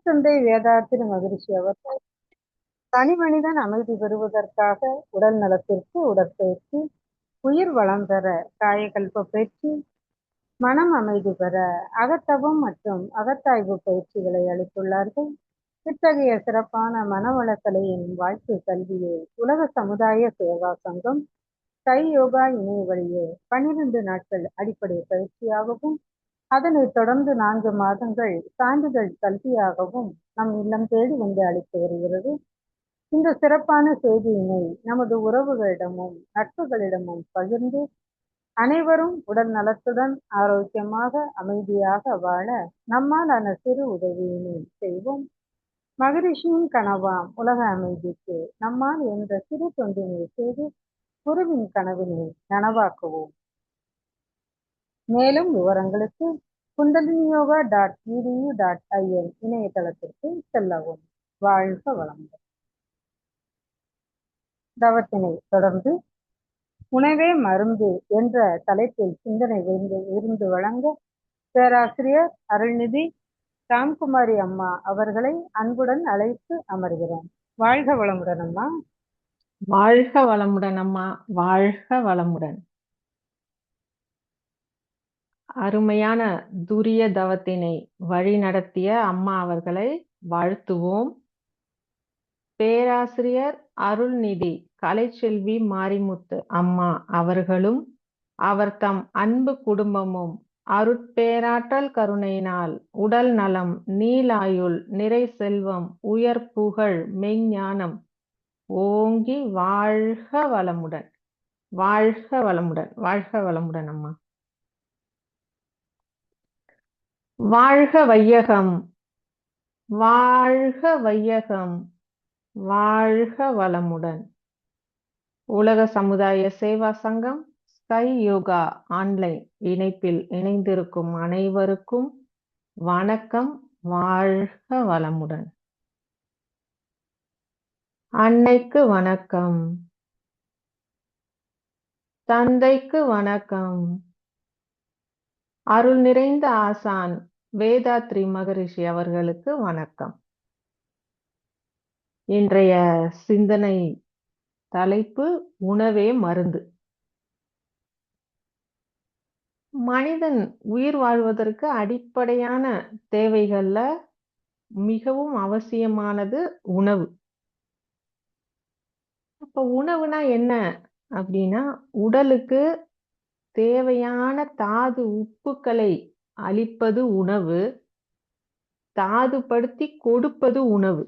தந்தை வேதாத்திரி மகிழ்ச்சி அவர்கள் தனி மனிதன் அமைதி பெறுவதற்காக உடல் நலத்திற்கு உடற்பயிற்சி, உயிர் வளம் பெற காயகல்ப பயிற்சி, மனம் அமைதி பெற அகத்தவம் மற்றும் அகத்தாய்வு பயிற்சிகளை அளித்துள்ளார்கள். இத்தகைய சிறப்பான மனவளக்கலையின் வாழ்க்கை கல்வியை உலக சமுதாய சேவா சங்கம் கை யோகா இணைய வழியே 12 நாட்கள் அடிப்படை பயிற்சியாகவும் அதனைத் தொடர்ந்து 4 மாதங்கள் சான்றிதழ் கல்வியாகவும் நம் இல்லம் தேடி வந்து அளித்து வருகிறது. இந்த சிறப்பான செய்தியினை நமது உறவுகளிடமும் நட்புகளிடமும் பகிர்ந்து அனைவரும் உடல் நலத்துடன் ஆரோக்கியமாக அமைதியாக வாழ நம்மாலான சிறு உதவியினை செய்வோம். மகரிஷியின் கனவாம் உலக அமைதிக்கு நம்மால் என்ற சிறு தொண்டினை செய்து குருவின் கனவினை நனவாக்குவோம். மேலும் விவரங்களுக்கு kundaliniyoga.edu.in இணையதளத்திற்கு செல்லவும். வாழ்க வளமுடன். தவத்தினை தொடர்ந்து உணவே மருந்து என்ற தலைப்பில் சிந்தனை விருந்து வழங்க பேராசிரியர் அருள்நிதி ராம்குமாரி அம்மா அவர்களை அன்புடன் அழைத்து அமர்கிறோம். வாழ்க வளமுடன் அம்மா. வாழ்க வளமுடன் அம்மா, வாழ்க வளமுடன். அருமையான துரிய தவத்தினை வழி நடத்திய அம்மா அவர்களை வாழ்த்துவோம். பேராசிரியர் அருள்நிதி கலைச்செல்வி மாரிமுத்து அம்மா அவர்களும் அவர் தம் அன்பு குடும்பமும் அருட்பேராற்றல் கருணையினால் உடல் நலம், நீலாயுள், நிறை செல்வம், உயர் புகழ், மெய்ஞானம் ஓங்கி வாழ்க வளமுடன், வாழ்க வளமுடன், வாழ்க வளமுடன் அம்மா. வாழ்க வையகம், வாழ்க வையகம், வாழ்க வளமுடன். உலக சமுதாய சேவா சங்கம் கை யோகா ஆன்லைன் இணைப்பில் இணைந்திருக்கும் அனைவருக்கும் வணக்கம். வாழ்க வளமுடன். அன்னைக்கு வணக்கம், தந்தைக்கு வணக்கம், அருள் நிறைந்த ஆசான் வேதாத்ரி மகரிஷி அவர்களுக்கு வணக்கம். இன்றைய சிந்தனை தலைப்பு உணவே மருந்து. மனிதன் உயிர் வாழ்வதற்கு அடிப்படையான தேவைகள்ல மிகவும் அவசியமானது உணவு. அப்ப உணவுனா என்ன அப்படின்னா, உடலுக்கு தேவையான தாது உப்புக்களை அளிப்பது உணவு, தாதுபடுத்தி கொடுப்பது உணவு.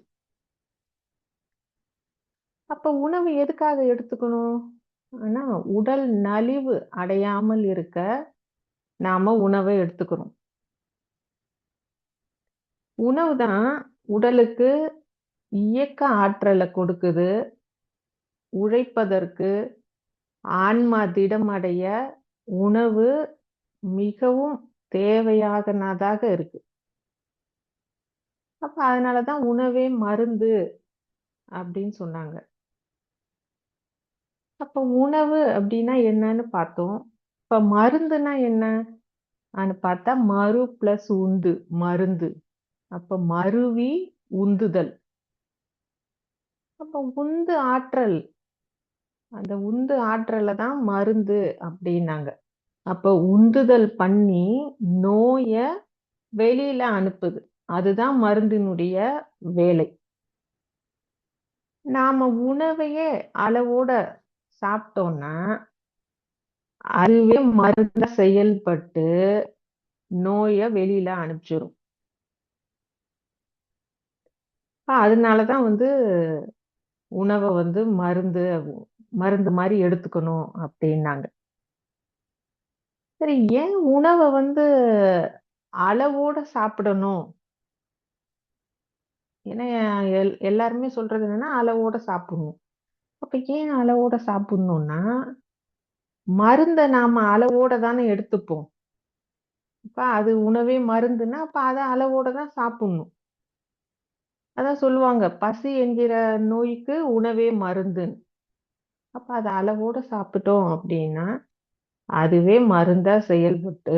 அப்ப உணவு எதுக்காக எடுத்துக்கணும்? ஆனா உடல் நலிவு அடையாமல் இருக்க நாம உணவை எடுத்துக்கிறோம். உணவு தான் உடலுக்கு இயக்க ஆற்றலை கொடுக்குது, உழைப்பதற்கு, ஆன்மா திடமடைய உணவு மிகவும் தேவையானதாக இருக்கு. அப்ப அதனாலதான் உணவே மருந்து அப்படின்னு சொன்னாங்க. அப்ப உணவு அப்படின்னா என்னன்னு பார்த்தோம். இப்ப மருந்துனா என்னன்னு பார்த்தா மரு பிளஸ் உந்து மருந்து. அப்ப மருவி உந்துதல். அப்ப உந்து ஆற்றல், அந்த உந்து ஆற்றலை தான் மருந்து அப்படின்னாங்க. அப்ப உந்துதல் பண்ணி நோய வெளியில அனுப்புது, அதுதான் மருந்தினுடைய வேலை. நாம உணவையே அளவோட சாப்பிட்டோம்னா அதுவே மருந்தா செயல்பட்டு நோய வெளியில அனுப்பிச்சிடும். அதனாலதான் உணவை மருந்து மாதிரி எடுத்துக்கணும் அப்படின்னாங்க. சரி, ஏன் உணவை அளவோட சாப்பிடணும்? ஏன்னா எல்லாருமே சொல்றது என்னன்னா அளவோட சாப்பிடணும். அப்ப ஏன் அளவோட சாப்பிடணும்னா, மருந்தை நாம அளவோட தானே எடுத்துப்போம். அப்ப அது உணவே மருந்துன்னா அப்ப அதை அளவோட தான் சாப்பிடணும். அதான் சொல்லுவாங்க, பசி என்கிற நோய்க்கு உணவே மருந்துன்னு. அப்ப அதை அளவோட சாப்பிட்டோம் அப்படின்னா அதுவே மருந்தா செயல்பட்டு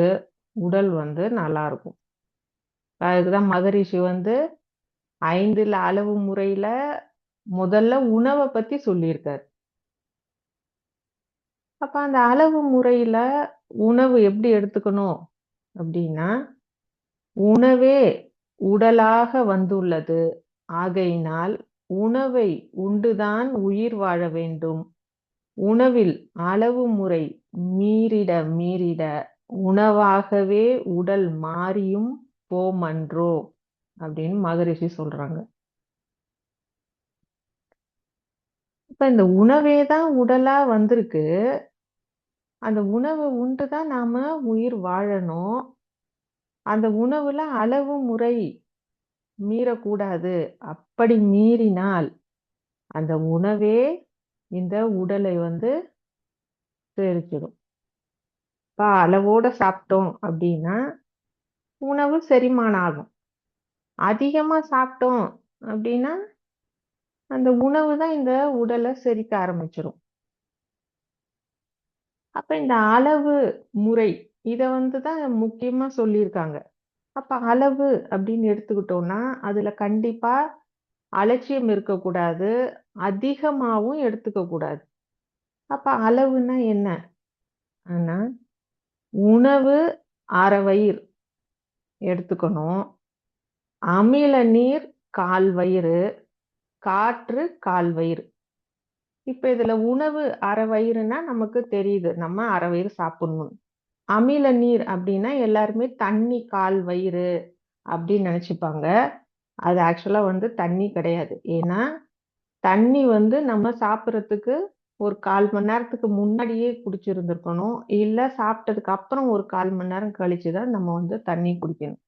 உடல் நல்லா இருக்கும். அதுக்குதான் மகரிஷி 5ல் அளவு முறையில முதல்ல உணவை பத்தி சொல்லியிருக்காரு. அப்ப அந்த அளவு முறையில உணவு எப்படி எடுத்துக்கணும் அப்படின்னா, உணவே உடலாக வந்துள்ளது. ஆகையினால் உணவை உண்டுதான் உயிர் வாழ வேண்டும். உணவில் அளவு முறை மீறிட மீறிட உணவாகவே உடல் மாறியும் போமன்றோ அப்படின்னு மகரிஷி சொல்றாங்க. இப்ப இந்த உணவே தான் உடலா வந்திருக்கு. அந்த உணவை உண்டுதான் நாம உயிர் வாழணும். அந்த உணவுல அளவு முறை மீறக்கூடாது. அப்படி மீறினால் அந்த உணவே இந்த உடலை வந்து செரிச்சிடும். இப்ப அளவோட சாப்பிட்டோம் அப்படின்னா உணவு செரிமானம் ஆகும். அதிகமா சாப்பிட்டோம் அப்படின்னா அந்த உணவு தான் இந்த உடலை செரிக்க ஆரம்பிச்சிடும். அப்ப இந்த அளவு முறை இத வந்து தான் முக்கியமா சொல்லியிருக்காங்க. அப்ப அளவு அப்படின்னு எடுத்துக்கிட்டோம்னா அதுல கண்டிப்பா அலட்சியம் இருக்கக்கூடாது. அதிகமாவும் எடுத்துக்க கூடாது. அப்ப அளவுன்னா என்ன? ஆனா உணவு அரை வயிறு எடுத்துக்கணும். அமில நீர் 1/4 வயிறு, காற்று 1/4 வயிறு. இப்ப இதுல உணவு அரை வயிறுனா நமக்கு தெரியுது. நம்ம அரை வயிறு சாப்பிடணும். அமில நீர் அப்படின்னா எல்லாருமே தண்ணி 1/4 வயிறு அப்படின்னு நினைச்சுப்பாங்க. அது ஆக்சுவலா வந்து தண்ணி கிடையாது. ஏன்னா தண்ணி வந்து நம்ம சாப்பிடறதுக்கு ஒரு 1/4 மணி நேரத்துக்கு முன்னாடியே குடிச்சிருந்திருக்கணும். இல்ல சாப்பிட்டதுக்கு அப்புறம் ஒரு 1/4 மணி நேரம் கழிச்சு தான் நம்ம வந்து தண்ணி குடிக்கணும்.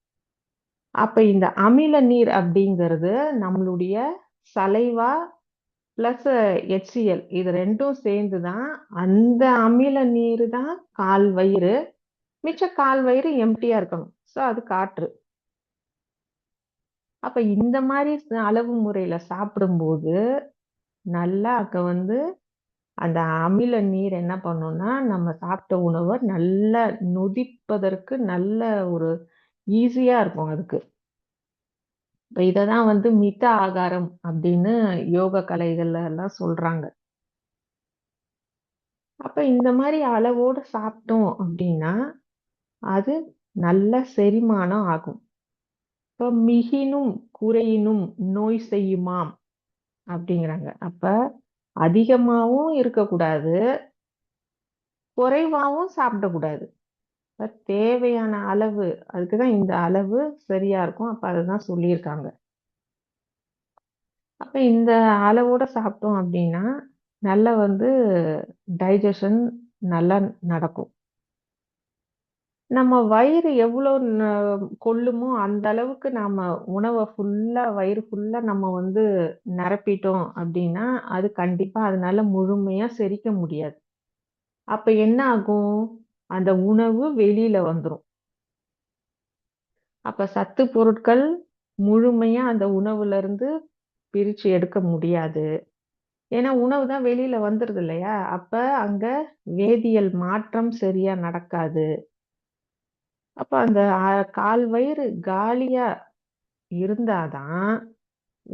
அப்ப இந்த அமில நீர் அப்படிங்கிறது நம்மளுடைய சலைவா பிளஸ் HCl இது 2ம் சேர்ந்து தான் அந்த அமில நீர் தான் 1/4 வயிறு. மிச்ச 1/4 வயிறு எம்ப்டியா இருக்கணும். ஸோ அது காற்று. அப்ப இந்த மாதிரி அளவு முறையில சாப்பிடும்போது நல்லா அங்க வந்து அந்த அமில நீர் என்ன பண்ணும்னா நம்ம சாப்பிட்ட உணவை நல்லா நொதிப்பதற்கு நல்ல ஒரு ஈஸியா இருக்கும் அதுக்கு. இப்ப இததான் வந்து மித ஆகாரம் அப்படின்னு யோக கலைகள்ல எல்லாம் சொல்றாங்க. அப்ப இந்த மாதிரி அளவோடு சாப்பிட்டோம் அப்படின்னா அது நல்ல செரிமானம் ஆகும். இப்ப மிகினும் குறையினும் நோய் செய்யுமாம் அப்படிங்கிறாங்க. அப்ப அதிகமாவும் இருக்கக்கூடாது, குறைவாவும் சாப்பிடக்கூடாது. இப்ப தேவையான அளவு அதுக்குதான் இந்த அளவு சரியா இருக்கும். அப்ப அதுதான் சொல்லியிருக்காங்க. அப்ப இந்த அளவோட சாப்பிட்டோம் அப்படின்னா நல்லா வந்து டைஜஷன் நல்லா நடக்கும். நம்ம வயிறு எவ்வளவு கொள்ளுமோ அந்த அளவுக்கு நாம உணவை ஃபுல்லா வயிறு ஃபுல்லா நம்ம வந்து நிரப்பிட்டோம் அப்படின்னா அது கண்டிப்பா அதனால முழுமையா செரிக்க முடியாது. அப்ப என்ன ஆகும்? அந்த உணவு வெளியில வந்துரும். அப்ப சத்து பொருட்கள் முழுமையா அந்த உணவுல இருந்து பிரிச்சு எடுக்க முடியாது. ஏன்னா உணவு தான் வெளியில வந்துருது இல்லையா? அப்ப அங்க வேதியியல் மாற்றம் சரியா நடக்காது. அப்ப அந்த 1/4 வயிறு காலியா இருந்தாதான்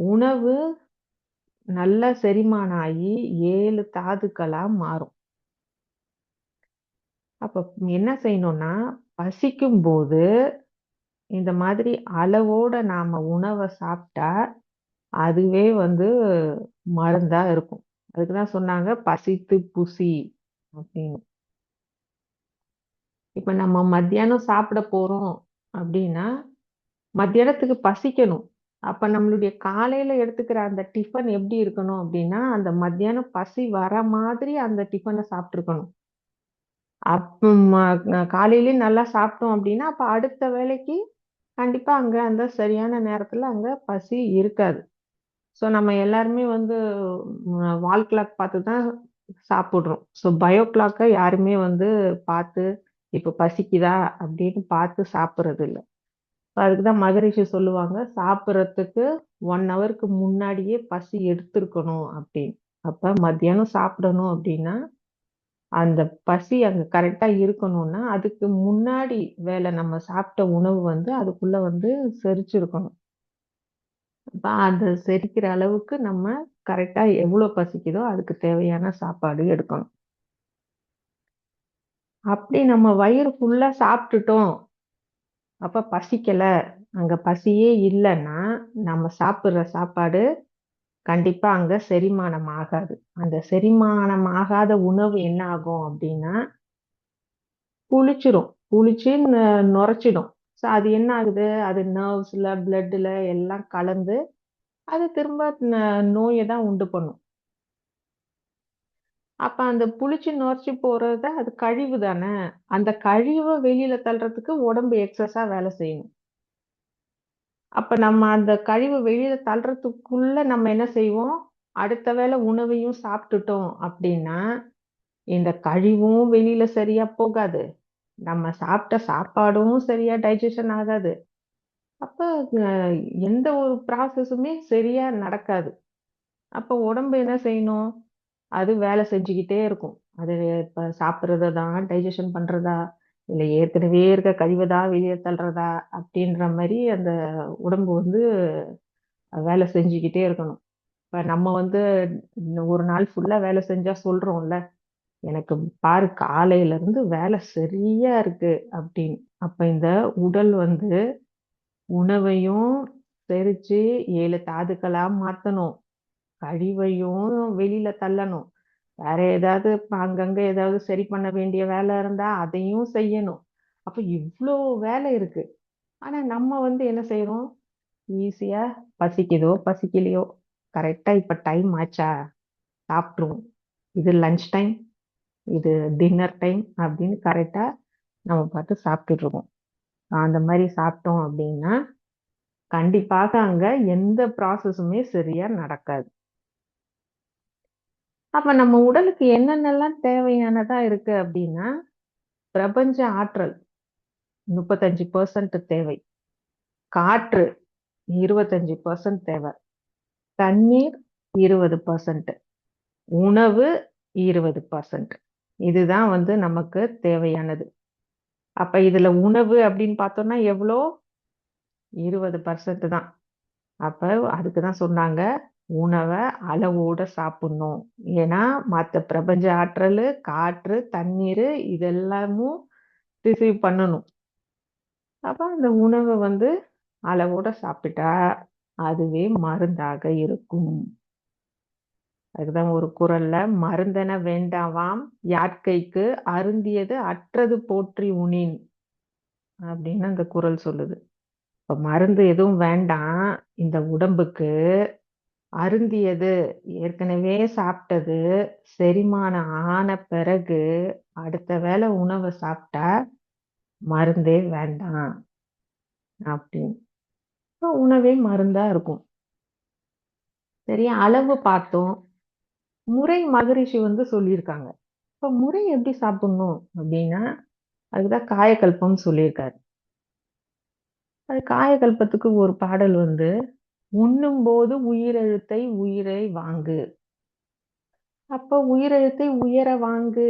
உணவு நல்லா செரிமானம் ஆகி 7 தாதுக்களா மாறும். அப்ப என்ன செய்யணும்னா பசிக்கும் போது இந்த மாதிரி அளவோட நாம உணவை சாப்பிட்டா அதுவே வந்து மருந்தா இருக்கும். அதுக்குதான் சொன்னாங்க பசித்து புசி அப்படின்னு. இப்ப நம்ம மத்தியானம் சாப்பிட போறோம் அப்படின்னா மத்தியானத்துக்கு பசிக்கணும். அப்ப நம்மளுடைய காலையில எடுத்துக்கிற அந்த டிஃபன் எப்படி இருக்கணும் அப்படின்னா அந்த மத்தியானம் பசி வர மாதிரி அந்த டிஃபனை சாப்பிட்டுருக்கணும். அப்ப காலையிலயே நல்லா சாப்பிட்டோம் அப்படின்னா அப்ப அடுத்த வேளைக்கு கண்டிப்பா அங்க அந்த சரியான நேரத்துல அங்க பசி இருக்காது. ஸோ நம்ம எல்லாருமே வந்து வால் கிளாக் பார்த்து தான் சாப்பிடுறோம். ஸோ பயோ கிளாக்கை யாருமே வந்து பார்த்து இப்ப பசிக்குதா அப்படின்னு பார்த்து சாப்பிடுறது இல்ல. அதுக்கு தான் மகரிஷி சொல்லுவாங்க சாப்பிட்றதுக்கு 1 ஹவருக்கு முன்னாடியே பசி எடுத்திருக்கணும் அப்படின்னு. அப்ப மத்தியானம் சாப்பிடணும் அப்படின்னா அந்த பசி அங்க கரெக்டா இருக்கணும்னா அதுக்கு முன்னாடி வேளை நம்ம சாப்பிட்ட உணவு வந்து அதுக்குள்ள வந்து செரிச்சிருக்கணும். அது செரிக்கிற அளவுக்கு நம்ம கரெக்டா எவ்வளவு பசிக்குதோ அதுக்கு தேவையான சாப்பாடு எடுக்கணும். அப்படி நம்ம வயிறு ஃபுல்லா சாப்பிட்டுட்டோம், அப்ப பசிக்கல, அங்க பசியே இல்லைன்னா நம்ம சாப்பிடுற சாப்பாடு கண்டிப்பா அங்க செரிமானம் ஆகாது. அந்த செரிமானம் ஆகாத உணவு என்ன ஆகும் அப்படின்னா புளிச்சிரும். புளிச்சு நுரைச்சிடும். ஸோ அது என்ன ஆகுது, அது நர்வ்ஸ்ல பிளட்ல எல்லாம் கலந்து அது திரும்ப நோயை தான் உண்டு பண்ணும். அப்ப அந்த புளிச்சு நுரைச்சு போறத அது கழிவு தானே. அந்த கழிவை வெளியில தள்ளுறதுக்கு உடம்பு எக்ஸஸா வேலை செய்யணும். அப்ப நம்ம அந்த கழிவு வெளியில தள்ளுறதுக்குள்ள நம்ம என்ன செய்வோம், அடுத்த வேளை உணவையும் சாப்பிட்டுட்டோம் அப்படின்னா இந்த கழிவும் வெளியில சரியா போகாது, நம்ம சாப்பிட்ட சாப்பாடும் சரியா டைஜஷன் ஆகாது. அப்ப அஹ், எந்த ஒரு ப்ராசஸுமே சரியா நடக்காது. அப்ப உடம்பு என்ன செய்யணும், அது வேலை செஞ்சுக்கிட்டே இருக்கும். அது இப்ப சாப்பிடுறத தான் டைஜஷன் பண்றதா, இல்ல ஏற்கனவே இருக்க கழிவை தான் வெளியே தள்ளுறதா அப்படின்ற மாதிரி அந்த உடம்பு வந்து வேலை செஞ்சுக்கிட்டே இருக்கணும். இப்ப நம்ம வந்து ஒரு நாள் ஃபுல்லா வேலை செஞ்சா சொல்றோம்ல, எனக்கு பாரு காலையில இருந்து வேலை சரியா இருக்கு அப்படின்னு. அப்ப இந்த உடல் வந்து உணவையும் செரிச்சு 7 தாதுக்களா மாத்தணும், கழிவையும் வெளியில தள்ளணும், வேற ஏதாவது அங்கங்க ஏதாவது சரி பண்ண வேண்டிய வேலை இருந்தா அதையும் செய்யணும். அப்ப இவ்ளோ வேலை இருக்கு. ஆனா நம்ம வந்து என்ன செய்றோம், ஈஸியா பசிக்குதோ பசிக்கலையோ, கரெக்டா இப்ப டைம் ஆச்சா சாப்பிட்டுருவோம். இது லஞ்ச் டைம், இது டின்னர் டைம் அப்படின்னு கரெக்டா நம்ம பார்த்து சாப்பிட்டுட்டு இருக்கோம். அந்த மாதிரி சாப்பிட்டோம் அப்படின்னா கண்டிப்பாக அங்க எந்த ப்ராசஸுமே சரியா நடக்காது. அப்ப நம்ம உடலுக்கு என்னென்னலாம் தேவையானதா இருக்கு அப்படின்னா, பிரபஞ்ச ஆற்றல் 35% தேவை, காற்று 25% தேவை, தண்ணீர் 20%, உணவு 20%. இதுதான் வந்து நமக்கு தேவையானது. அப்ப இதுல உணவு அப்படின்னு பார்த்தோம்னா எவ்வளோ, 20% தான். அப்ப அதுக்கு தான் சொன்னாங்க, உணவை அளவோட சாப்பிடணும். ஏன்னா மத்த பிரபஞ்ச ஆற்றல், காற்று, தண்ணீர் இதெல்லாமும் ரிசீவ் பண்ணணும். அப்ப அந்த உணவை வந்து அளவோட சாப்பிட்டா அதுவே மருந்தாக இருக்கும். அதுதான் ஒரு குறள்ல, மருந்தென வேண்டாவாம் யாட்கைக்கு அருந்தியது அற்றது போற்றி உணின் அப்படின்னு அந்த குறள் சொல்லுது. இப்ப மருந்து எதுவும் வேண்டாம் இந்த உடம்புக்கு, அருந்தியது ஏற்கனவே சாப்பிட்டது செரிமானம் ஆன பிறகு அடுத்த வேளை உணவை சாப்பிட்டா மருந்தே வேண்டாம் அப்படின்னு. இப்ப உணவே மருந்தா இருக்கும். சரி, அளவு பார்த்தோம். முறை மகரிஷி வந்து சொல்லியிருக்காங்க. இப்ப முறை எப்படி சாப்பிடணும் அப்படின்னா அதுதான் காயகல்பம் சொல்லியிருக்காரு. அது காயகல்பத்துக்கு ஒரு பாடல் வந்து, உண்ணும்போது உயிரெழுத்தை உயிரை வாங்கு. அப்ப உயிரெழுத்தை உயர வாங்கு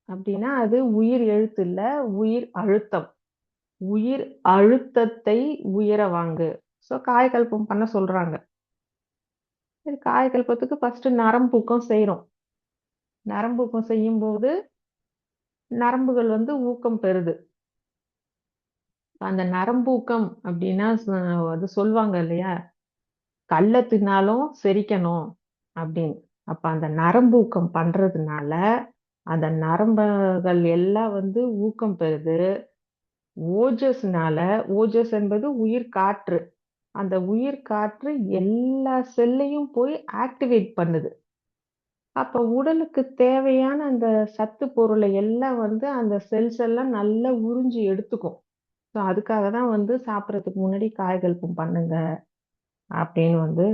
அப்படின்னா அது உயிர் எழுத்து இல்ல, உயிர் அழுத்தம். உயிர் அழுத்தத்தை உயர வாங்கு. ஸோ காயகல்பம் பண்ண சொல்றாங்க. சரி, காயகல்பத்துக்கு ஃபர்ஸ்ட் நரம்பூக்கம் செய்றோம். நரம்பூக்கம் செய்யும்போது நரம்புகள் வந்து ஊக்கம் பெறுது. அந்த நரம்பூக்கம் அப்படின்னா அது சொல்லுவாங்க இல்லையா, கல்ல தின்னாலும் செரிக்கணும் அப்படின்னு. அப்ப அந்த நரம்பூக்கம் பண்றதுனால அந்த நரம்புகள் எல்லாம் வந்து ஊக்கம் பெறுது. ஓஜஸ்னால, ஓஜஸ் என்பது உயிர் காற்று. அந்த உயிர் காற்று எல்லா செல்லையும் போய் ஆக்டிவேட் பண்ணுது. அப்ப உடலுக்கு தேவையான அந்த சத்து பொருளை எல்லாம் வந்து அந்த செல்ஸ் எல்லாம் நல்லா உறிஞ்சி எடுத்துக்கும். ஸோ அதுக்காக தான் வந்து சாப்பிடறதுக்கு முன்னாடி காய்கல்பம் பண்ணுங்க அப்படின்னு வந்து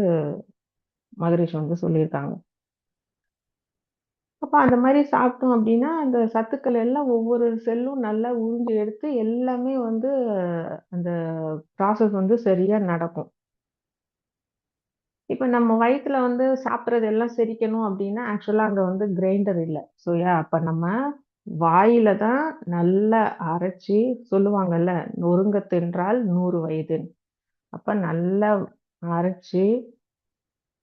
மகரிஷி வந்து சொல்லியிருக்காங்க. அப்ப அந்த மாதிரி சாப்பிட்டோம் அப்படின்னா அந்த சத்துக்கள் எல்லாம் ஒவ்வொரு செல்லும் நல்லா உறிஞ்சி எடுத்து எல்லாமே வந்து அந்த ப்ராசஸ் வந்து சரியா நடக்கும். இப்ப நம்ம வயித்துல வந்து சாப்பிடுறது எல்லாம் செரிக்கணும் அப்படின்னா ஆக்சுவலா அங்க வந்து கிரைண்டர் இல்ல. ஸோ அப்ப நம்ம வாயில தான் நல்லா அரைச்சு சொல்லுவாங்கல்ல, நொறுங்க தின்றால் 100 வயதுன்னு. அப்ப நல்லா அரைச்சு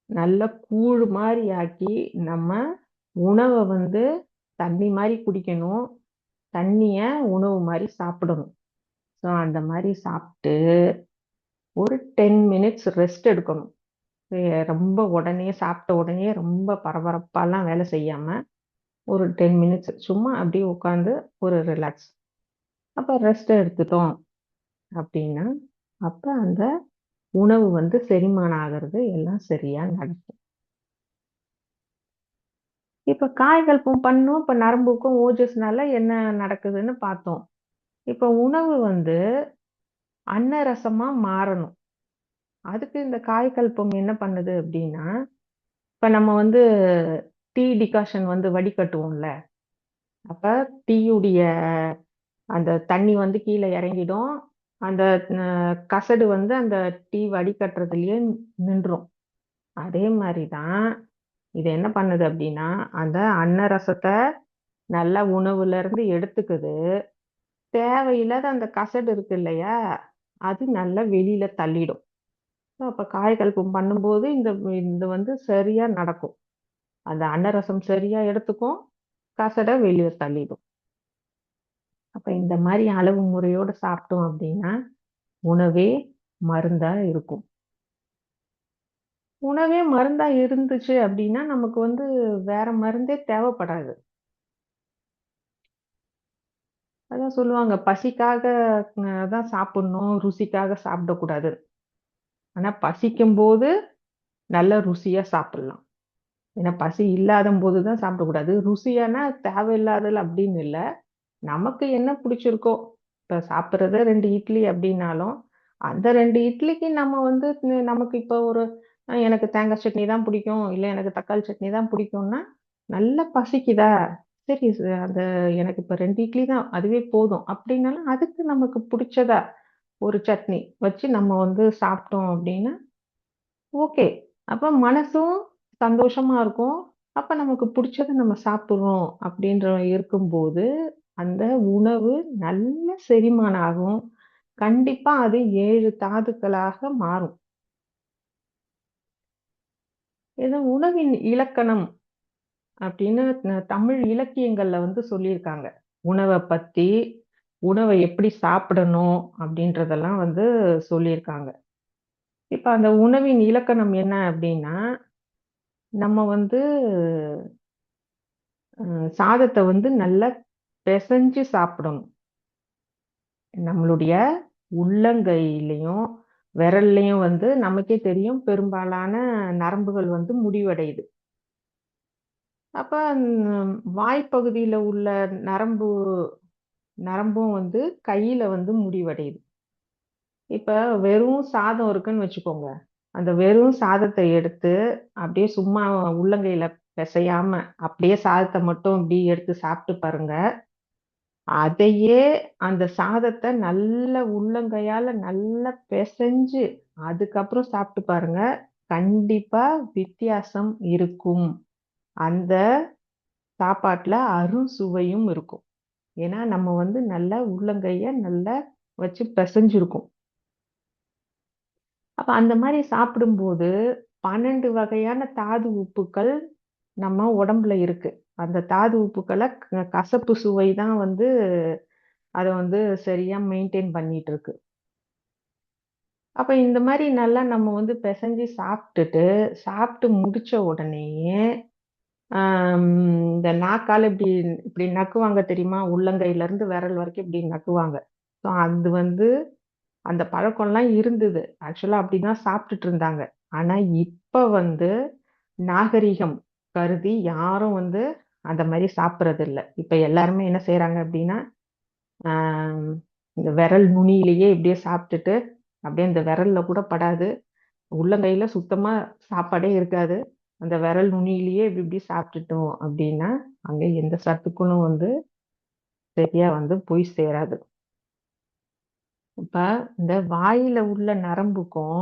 நல்ல கூழ் மாதிரி ஆக்கி நம்ம உணவை வந்து தண்ணி மாதிரி குடிக்கணும், தண்ணிய உணவு மாதிரி சாப்பிடணும். ஸோ அந்த மாதிரி சாப்பிட்டு ஒரு 10 மினிட்ஸ் ரெஸ்ட் எடுக்கணும். ரொம்ப உடனே சாப்பிட்ட உடனே ரொம்ப பரபரப்பாலாம் வேலை செய்யாம ஒரு 10 மினிட்ஸ் சும்மா அப்படியே உட்காந்து ஒரு ரிலாக்ஸ். அப்ப ரெஸ்ட் எடுத்துட்டோம் அப்படின்னா அப்ப அந்த உணவு வந்து செரிமானம் ஆகிறது எல்லாம் சரியா நடக்கும். இப்ப காய்கல்பம் பண்ணோம். இப்ப நரம்புக்கும் ஓஜஸ்னால என்ன நடக்குதுன்னு பார்த்தோம். இப்ப உணவு வந்து அன்னரசமா மாறணும். அதுக்கு இந்த காய்கல்பம் என்ன பண்ணுது அப்படின்னா, இப்ப நம்ம வந்து டீ டிகாஷன் வந்து வடிகட்டுவோம்ல. அப்ப டீயுடைய அந்த தண்ணி வந்து கீழ இறங்கிடும். அந்த கசடு வந்து அந்த டீ வடிகட்டுறதுலயே நின்றும். அதே மாரி தான் இது என்ன பண்ணுது அப்படின்னா, அந்த அன்னரசத்த நல்லா உணவுல இருந்து எடுத்துக்குது. தேவையில்லாத அந்த கசடு இருக்கு இல்லையா? அது நல்லா வெளியில தள்ளிடும். அப்ப காய்கல்பம் பண்ணும்போது இந்த வந்து சரியா நடக்கும். அந்த அன்னரசம் சரியா எடுத்துக்கும். கசட வெளிய தள்ளிடும். அப்ப இந்த மாரி அளவு முறையோட சாப்பிட்டோம் அப்படின்னா, உணவே மருந்தா இருக்கும். உணவே மருந்தா இருந்துச்சு அப்படின்னா, நமக்கு வந்து வேற மருந்தே தேவைப்படாது. அதான் சொல்லுவாங்க, பசிக்காக தான் சாப்பிடணும், ருசிக்காக சாப்பிடக்கூடாது. ஆனா பசிக்கும்போது நல்ல ருசியா சாப்பிடலாம். ஏன்னா பசி இல்லாதம்போது தான் சாப்பிடக்கூடாது. ருசியானா தேவையில்லாதது அப்படின்னு இல்ல. நமக்கு என்ன பிடிச்சிருக்கோ, இப்ப சாப்பிடுறது 2 இட்லி அப்படின்னாலும், அந்த 2 இட்லிக்கு நம்ம வந்து நமக்கு இப்ப ஒரு எனக்கு தேங்காய் சட்னி தான் பிடிக்கும், இல்ல எனக்கு தக்காளி சட்னி தான் பிடிக்கும்னா, நல்லா பசிக்குதா? சரி அந்த எனக்கு இப்ப 2 இட்லி தான் அதுவே போதும். அப்படின்னாலும் அதுக்கு நமக்கு பிடிச்சதா ஒரு சட்னி வச்சு நம்ம வந்து சாப்பிட்டோம் அப்படின்னா, ஓகே. அப்ப மனசும் சந்தோஷமா இருக்கும். அப்ப நமக்கு புடிச்சத நம்ம சாப்பிடுறோம் அப்படின்ற இருக்கும்போது, அந்த உணவு நல்ல செரிமானம் ஆகும். கண்டிப்பா அது 7 தாதுக்களாக மாறும். இது உணவின் இலக்கணம் அப்படின்னு தமிழ் இலக்கியங்கள்ல வந்து சொல்லியிருக்காங்க. உணவ பத்தி, உணவ எப்படி சாப்பிடணும் அப்படின்றதெல்லாம் வந்து சொல்லியிருக்காங்க. இப்ப அந்த உணவின் இலக்கணம் என்ன அப்படின்னா, நம்ம வந்து சாதத்த வந்து நல்லா பெசஞ்சு சாப்பிடணும். நம்மளுடைய உள்ளங்கையிலயும், விரல்லயும் வந்து நமக்கே தெரியும் பெரும்பாலான நரம்புகள் வந்து முடிவடையுது. அப்ப வாய்ப்பகுதியில உள்ள நரம்பும் வந்து கையில வந்து முடிவடையுது. இப்ப வெறும் சாதம் இருக்குன்னு வச்சுக்கோங்க. அந்த வெறும் சாதத்த எடுத்து அப்படியே சும்மா உள்ளங்கையில பெசையாம, அப்படியே சாதத்த மட்டும் இப்படி எடுத்து சாப்பிட்டு பாருங்க. அதையே அந்த சாதத்த நல்ல உள்ளங்கையால நல்லா பெசஞ்சு, அதுக்கப்புறம் சாப்பிட்டு பாருங்க. கண்டிப்பா வித்தியாசம் இருக்கும். அந்த சாப்பாட்டுல அறுசுவையும் இருக்கும். ஏன்னா, நம்ம வந்து நல்லா உள்ளங்கைய நல்லா வச்சு பெசஞ்சிருக்கோம். அப்ப அந்த மாரி சாப்பிடும்போது 12 வகையான தாது உப்புக்கள் நம்ம உடம்புல இருக்கு. அந்த தாது உப்புக்கள கசப்பு சுவை தான் வந்து அத வந்து சரியா மெயின்டெயின் பண்ணிட்டு இருக்கு. அப்ப இந்த மாரி நல்லா நம்ம வந்து பெசஞ்சு சாப்ட்டுட்டு, சாப்ட்டு முடிச்ச உடனேயே, ஆம் இந்த நாக்கால இப்டி இப்டி நக்குவாங்க தெரியுமா? உள்ளங்கையில இருந்து விரல் வரைக்கும் இப்டி நக்குவாங்க. ஸோ அது வந்து அந்த பழக்கம்லாம் இருந்தது. ஆக்சுவலா அப்டிதான் சாப்ட்டுட்டு இருந்தாங்க. ஆனா இப்ப வந்து நாகரீகம் கருதி யாரும் வந்து அந்த மாரி சாப்பிடுறதில்ல. இப்ப எல்லாருமே என்ன செய்றாங்க அப்டின்னா, ஆ இந்த விரல் நுனியிலேயே இப்டியே சாப்ட்டுட்டு, அப்டியே இந்த விரல்ல கூட படாது. உள்ளங்கையில சுத்தமா சாப்பாடே இருக்காது. அந்த விரல் நுனியிலேயே இப்டி இப்டி சாப்ட்டுட்டோம் அப்டின்னா, அங்க எந்த சத்துக்களும் வந்து சரியா வந்து போய் சேராது. இப்ப இந்த வாயில உள்ள நரம்புக்கும்,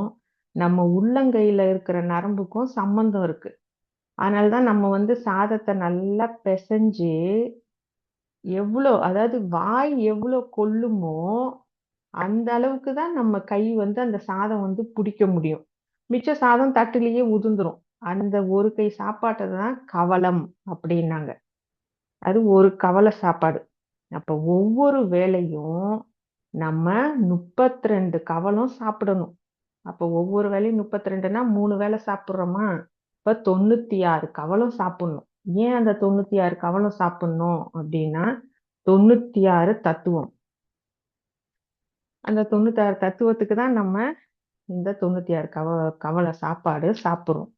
நம்ம உள்ளங்கையில இருக்கிற நரம்புக்கும் சம்மந்தம் இருக்கு. அதனால தான் நம்ம வந்து சாதத்த நல்லா பெசஞ்சு, அதாவது வாய் எவ்ளோ கொள்ளுமோ, அந்த அளவுக்கு தான் நம்ம கை வந்து அந்த சாதம் வந்து புடிக்க முடியும். மிச்ச சாதம் தட்டுலயே உதிர்ந்துரும். அந்த ஒரு கை சாப்பாட்டை தான் கவலம் அப்படின்னாங்க. அது ஒரு கவலை சாப்பாடு. அப்ப ஒவ்வொரு வேளையும் நம்ம 32 கவலம் சாப்பிடணும். அப்ப ஒவ்வொரு வேளையும் 32ன்னா 3 வேளை சாப்பிடுறோமா? இப்ப 96 கவலம் சாப்பிடணும். ஏன் அந்த 96 கவலம் சாப்பிடணும் அப்படின்னா 96 தத்துவம். அந்த 96 தத்துவத்துக்கு தான் நம்ம இந்த 96 கவல சாப்பாடு சாப்பிடுறோம்.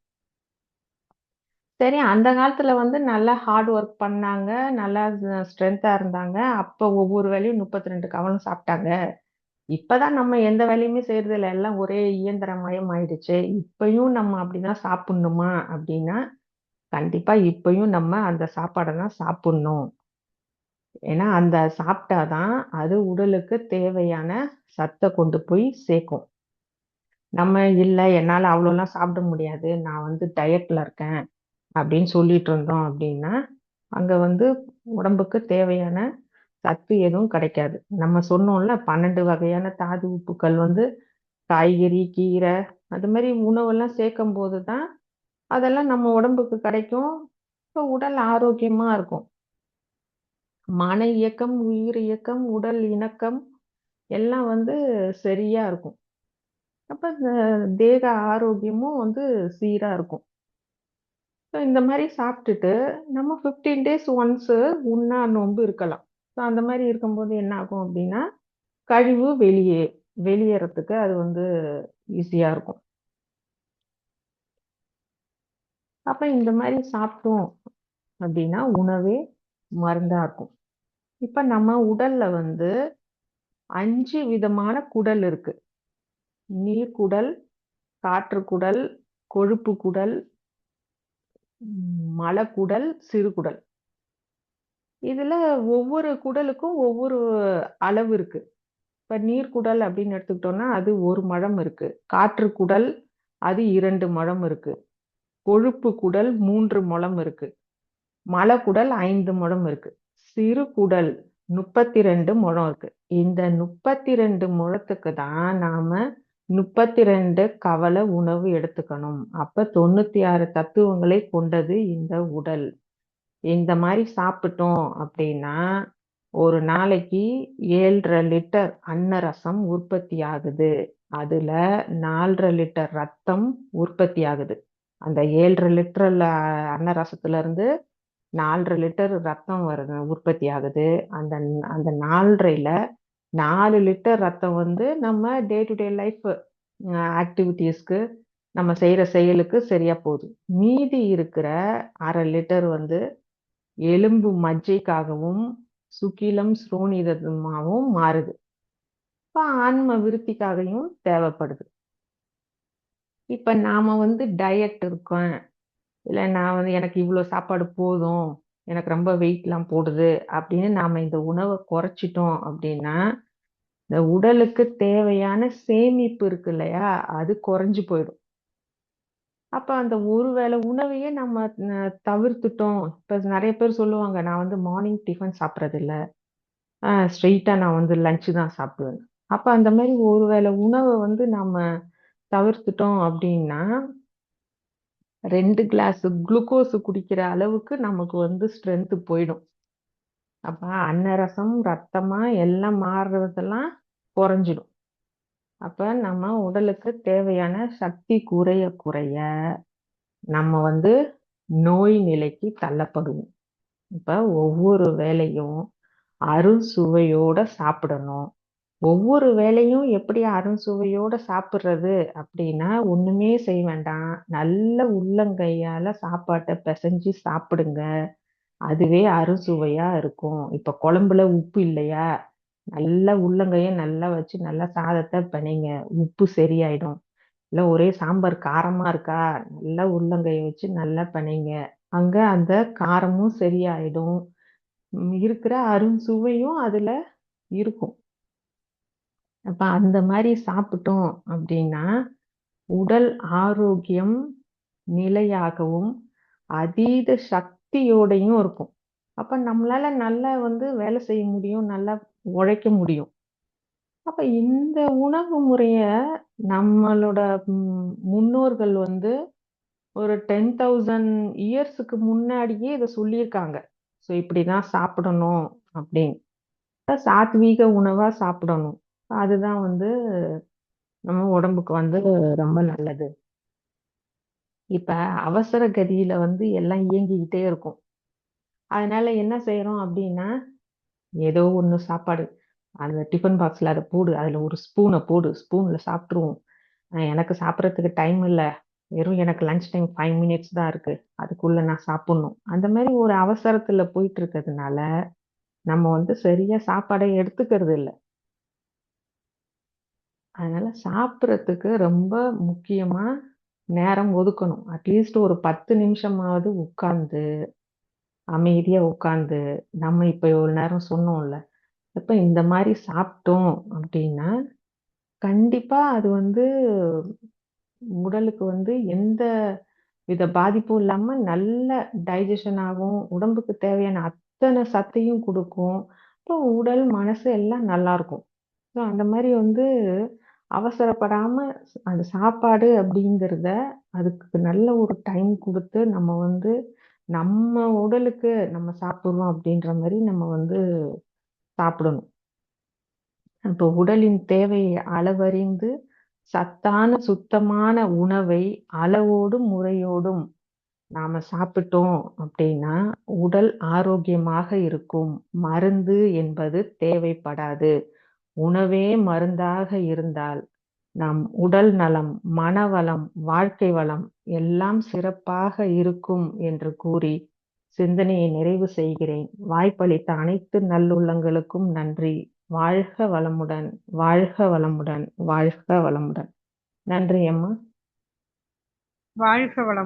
சரி, அந்த காலத்துல வந்து நல்லா ஹார்ட் ஒர்க் பண்ணாங்க. நல்லா ஸ்ட்ரென்த்தா இருந்தாங்க. அப்ப ஒவ்வொரு வேளையும் 32 கவலம் சாப்பிட்டாங்க. இப்பதான் நம்ம எந்த வேலையுமே செய்யறதில்ல. எல்லாம் ஒரே இயந்திரமயம் ஆயிடுச்சு. இப்பயும் நம்ம அப்படிதான் சாப்பிடணுமா அப்படின்னா, கண்டிப்பா இப்பயும் நம்ம அந்த சாப்பாட தான் சாப்பிடணும். ஏன்னா, அந்த சாப்பிட்டாதான் அது உடலுக்கு தேவையான சத்த கொண்டு போய் சேர்க்கும். நம்ம இல்ல என்னால அவ்வளோலாம் சாப்பிட முடியாது. நான் வந்து டயட்ல இருக்கேன். அப்படின்னு சொல்லிட்டு இருந்தோம் அப்படின்னா, அங்க வந்து உடம்புக்கு தேவையான சத்து எதுவும் கிடைக்காது. நம்ம சொன்னோம்ல 12 வகையான தாது உப்புக்கள் வந்து காய்கறி, கீரை அது மாதிரி உணவெல்லாம் சேர்க்கும்போது தான் அதெல்லாம் நம்ம உடம்புக்கு கிடைக்கும். இப்ப உடல் ஆரோக்கியமா இருக்கும். மன இயக்கம், உயிர் இயக்கம், உடல் இணக்கம் எல்லாம் வந்து சரியா இருக்கும். அப்ப இந்த தேக ஆரோக்கியமும் வந்து சீரா இருக்கும். இந்த மாதிரி சாப்பிட்டுட்டு நம்ம 15 டேஸ் ஒன்ஸ் உண்ணா நோன்பு இருக்கலாம். ஸோ அந்த மாதிரி இருக்கும்போது என்ன ஆகும் அப்படின்னா கழிவு வெளியேறதுக்கு அது வந்து ஈஸியா இருக்கும். அப்ப இந்த மாதிரி சாப்பிட்டோம் அப்படின்னா உணவே மருந்தா இருக்கும். இப்ப நம்ம உடல்ல வந்து 5 விதமான குடல் இருக்கு. நீர்க்குடல், காற்றுக்குடல், கொழுப்பு குடல், மலக்குடல், சிறுகுடல். இதுல ஒவ்வொரு குடலுக்கும் ஒவ்வொரு அளவு இருக்கு. இப்ப நீர்க்குடல் அப்படின்னு எடுத்துக்கிட்டோம்னா அது 1 முழம் இருக்கு. காற்றுக்குடல் அது 2 முழம் இருக்கு. கொழுப்பு குடல் 3 முழம் இருக்கு. மலக்குடல் 5 முழம் இருக்கு. சிறுகுடல் 32 முழம் இருக்கு. இந்த 32 முழத்துக்கு தான் நாம 32 கவல உணவு எடுத்துக்கணும். அப்ப 96 தத்துவங்களை கொண்டது இந்த உடல். இந்த மாதிரி சாப்பிட்டோம் அப்படின்னா ஒரு நாளைக்கு 7.5 லிட்டர் அன்னரசம் உற்பத்தி ஆகுது. அதுல 4.5 லிட்டர் ரத்தம் உற்பத்தி ஆகுது. அந்த 7.5 லிட்டர்ல அன்னரசத்துல இருந்து 4.5 லிட்டர் ரத்தம் வருது உற்பத்தி ஆகுது. அந்த அந்த 4.5ல 4 லிட்டர் ரத்தம் வந்து நம்ம டே டு டே லைஃப் ஆக்டிவிட்டீஸ்க்கு நம்ம செய்யற செயலுக்கு சரியா போகுது. மீதி இருக்கிற 1/2 லிட்டர் வந்து எலும்பு மஜ்ஜைக்காகவும் சுக்கிலம் ஸ்ரோனிதமாகவும் மாறுது. இப்ப ஆன்ம விருத்திக்காகவும் தேவைப்படுது. இப்ப நாம வந்து டயட் இருக்கேன், இல்ல நான் வந்து எனக்கு இவ்வளவு சாப்பாடு போதும், எனக்கு ரொம்ப வெயிட்லாம் போடுது அப்படின்னு நாம இந்த உணவை குறைச்சிட்டோம் அப்படின்னா இந்த உடலுக்கு தேவையான சேமிப்பு இருக்கு இல்லையா அது குறைஞ்சு போயிடும். அப்ப அந்த ஒரு வேளை உணவையே நம்ம தவிர்த்துட்டோம். இப்ப நிறைய பேர் சொல்லுவாங்க நான் வந்து மார்னிங் டிஃபன் சாப்பிட்றது இல்ல, ஸ்ட்ரெயிட்டா நான் வந்து லஞ்ச் தான் சாப்பிடுவேன். அப்ப அந்த மாதிரி ஒரு வேளை உணவை வந்து நாம தவிர்த்துட்டோம் அப்படின்னா 2 கிளாஸ் குளுக்கோஸ் குடிக்கிற அளவுக்கு நமக்கு வந்து ஸ்ட்ரென்த் போயிடும். அப்ப அன்னரசம் ரத்தமா எல்லாம் மாறுறதெல்லாம் குறைஞ்சிடும். அப்ப நம்ம உடலுக்கு தேவையான சக்தி குறைய குறைய நம்ம வந்து நோய் நிலைக்கு தள்ளப்படுவோம். இப்ப ஒவ்வொரு வேளையும் அறுசுவையோட சாப்பிடணும். ஒவ்வொரு வேளையும் எப்படி அறுசுவையோட சாப்பிடுறது அப்படின்னா ஒண்ணுமே செய்ய வேண்டாம். நல்ல உள்ளங்கையால சாப்பாட்டை பிசைஞ்சு சாப்பிடுங்க. அதுவே அறுசுவையா இருக்கும். இப்ப குழம்புல உப்பு இல்லையா, நல்லா உள்ளங்கைய நல்லா வச்சு நல்லா சாதத்தை பிணைங்க, உப்பு சரியாயிடும். இல்ல ஒரே சாம்பார் காரமா இருக்கா, நல்லா உள்ளங்கைய வச்சு நல்லா பிணைங்க, அங்க அந்த காரமும் சரியாயிடும். இருக்கிற அறுசுவையும் அதுல இருக்கும். அப்ப அந்த மாதிரி சாப்பிட்டோம் அப்படின்னா உடல் ஆரோக்கியம் நிலையாகவும் அதீத சக்தியோடையும் இருக்கும். அப்ப நம்மளால நல்லா வந்து வேலை செய்ய முடியும், நல்லா உழைக்க முடியும். அப்ப இந்த உணவு முறைய நம்மளோட முன்னோர்கள் ஒரு 10,000 இயர்ஸுக்கு முன்னாடியே இதை சொல்லியிருக்காங்க. ஸோ இப்படிதான் சாப்பிடணும் அப்படின்னு. சாத்வீக உணவா சாப்பிடணும். அதுதான் நம்ம உடம்புக்கு ரொம்ப நல்லது. இப்ப அவசர கதியில எல்லாம் இயங்கிக்கிட்டே இருக்கும். அதனால என்ன செய்யறோம் அப்படின்னா, ஏதோ ஒண்ணு சாப்பாடு அந்த டிஃபன் பாக்ஸ்ல அதை போடு, அதுல ஒரு ஸ்பூனை போடு, ஸ்பூன்ல சாப்பிட்டுருவோம். எனக்கு சாப்பிட்றதுக்கு டைம் இல்லை, வெறும் எனக்கு லஞ்ச் டைம் 5 மினிட்ஸ் தான் இருக்கு, அதுக்குள்ள நான் சாப்பிடணும், அந்த மாதிரி ஒரு அவசரத்துல போயிட்டு இருக்கிறதுனால நம்ம சரியா சாப்பாடை எடுத்துக்கிறது இல்லை. அதனால சாப்பிட்றதுக்கு ரொம்ப முக்கியமா நேரம் ஒதுக்கணும். அட்லீஸ்ட் ஒரு 10 நிமிஷமாவது உட்கார்ந்து அமைதியா உட்கார்ந்து, நம்ம இப்ப இவ்வளவு நேரம் சொன்னோம்ல, இப்ப இந்த மாதிரி சாப்பிட்டோம் அப்படின்னா கண்டிப்பா அது உடலுக்கு எந்த வித பாதிப்பும் இல்லாம நல்ல டைஜஷன் ஆகும். உடம்புக்கு தேவையான அத்தனை சத்தையும் கொடுக்கும். இப்போ உடல் மனசு எல்லாம் நல்லா இருக்கும். ஸோ அந்த மாதிரி அவசரப்படாம அந்த சாப்பாடு அப்படிங்கிறத அதுக்கு நல்ல ஒரு டைம் கொடுத்து நம்ம நம்ம உடலுக்கு நம்ம சாப்பிடுறோம் அப்படின்ற மாதிரி நம்ம சாப்பிடணும். இப்போ உடலின் தேவையை அளவறிந்து சத்தான சுத்தமான உணவை அளவோடும் முறையோடும் நாம சாப்பிட்டோம் அப்படின்னா உடல் ஆரோக்கியமாக இருக்கும். மருந்து என்பது தேவைப்படாது. உணவே மருந்தாக இருந்தால் நம் உடல் நலம், மனவளம், வாழ்க்கை வளம் எல்லாம் சிறப்பாக இருக்கும் என்று கூறி சிந்தனையை நிறைவு செய்கிறேன். வாய்ப்பளித்த அனைத்து நல்லுள்ளங்களுக்கும் நன்றி. வாழ்க வளமுடன், வாழ்க வளமுடன், வாழ்க வளமுடன். நன்றி அம்மா. வாழ்க வளம்.